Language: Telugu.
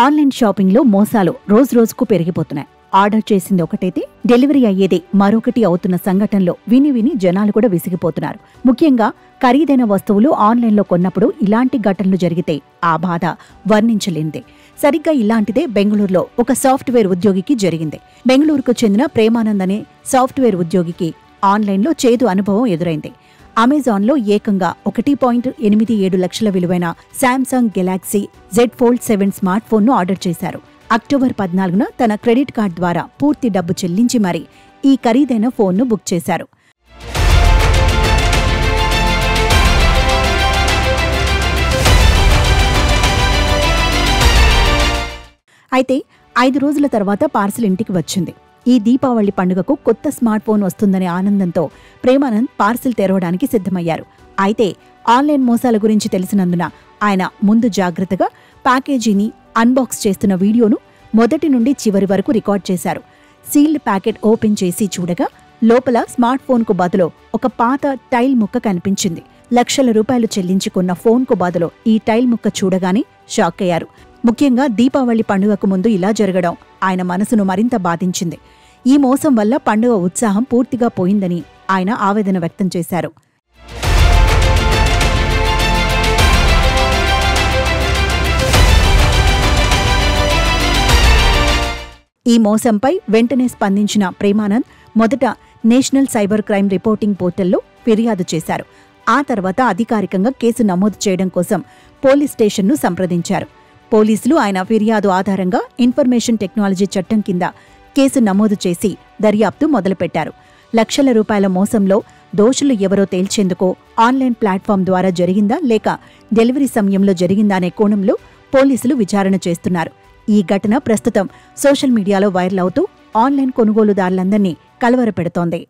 ఆన్లైన్ షాపింగ్లో మోసాలు రోజురోజుకు పెరిగిపోతున్నాయి. ఆర్డర్ చేసింది ఒకటైతే డెలివరీ అయ్యేది మరొకటి అవుతున్న సంఘటనలో విని జనాలు కూడా విసిగిపోతున్నారు. ముఖ్యంగా ఖరీదైన వస్తువులు ఆన్లైన్లో కొన్నప్పుడు ఇలాంటి ఘటనలు జరిగితే ఆ బాధ వర్ణించలేనిదే. సరిగ్గా ఇలాంటిదే బెంగళూరులో ఒక సాఫ్ట్వేర్ ఉద్యోగికి జరిగింది. బెంగళూరుకు చెందిన ప్రేమానంద్ అనే సాఫ్ట్వేర్ ఉద్యోగికి ఆన్లైన్లో చేదు అనుభవం ఎదురైంది. అమెజాన్లో ఏకంగా 1.87 లక్షల విలువైన Samsung Galaxy Z fold 7 smart ఫోన్ను ఆర్డర్ చేశారు. అక్టోబర్ 14న తన క్రెడిట్ కార్డు ద్వారా పూర్తి డబ్బు చెల్లించి మరీ ఈ ఖరీదైన ఫోన్ను బుక్ చేశారు. అయితే 5 రోజుల తర్వాత పార్సిల్ ఇంటికి వచ్చింది. ఈ దీపావళి పండుగకు కొత్త స్మార్ట్ ఫోన్ వస్తుందనే ఆనందంతో ప్రేమానంద్ పార్సిల్ తెరవడానికి సిద్ధమయ్యారు. అయితే ఆన్లైన్ మోసాల గురించి తెలిసినందున ఆయన ముందు జాగ్రత్తగా ప్యాకేజీని అన్బాక్స్ చేస్తున్న వీడియోను మొదటి నుండి చివరి వరకు రికార్డ్ చేశారు. సీల్డ్ ప్యాకెట్ ఓపెన్ చేసి చూడగా లోపల స్మార్ట్ ఫోన్కు బదులు ఒక పాత టైల్ ముక్క కనిపించింది. లక్షల రూపాయలు చెల్లించుకున్న ఫోన్కు బదులు ఈ టైల్ ముక్క చూడగానే షాక్ అయ్యారు. ముఖ్యంగా దీపావళి పండుగకు ముందు ఇలా జరగడం ఆయన మనసును మరింత బాధించింది. ఈ మోసం వల్ల పండుగ ఉత్సాహం పూర్తిగా పోయిందని ఆయన ఆవేదన వ్యక్తం చేశారు. ఈ మోసంపై వెంటనే స్పందించిన ప్రేమానంద్ మొదట నేషనల్ సైబర్ క్రైమ్ రిపోర్టింగ్ పోర్టల్లో ఫిర్యాదు చేశారు. ఆ తర్వాత అధికారికంగా కేసు నమోదు చేయడం కోసం పోలీస్ స్టేషన్ను సంప్రదించారు. పోలీసులు ఆయన ఫిర్యాదు ఆధారంగా ఇన్ఫర్మేషన్ టెక్నాలజీ చట్టం కింద కేసు నమోదు చేసి దర్యాప్తు మొదలుపెట్టారు. లక్షల రూపాయల మోసంలో దోషులు ఎవరో తేల్చేందుకు ఆన్లైన్ ప్లాట్ఫామ్ ద్వారా జరిగిందా లేక డెలివరీ సమయంలో జరిగిందా అనే కోణంలో పోలీసులు విచారణ చేస్తున్నారు. ఈ ఘటన ప్రస్తుతం సోషల్ మీడియాలో వైరల్ అవుతూ ఆన్లైన్ కొనుగోలుదారులందరినీ కలవరపెడుతోంది.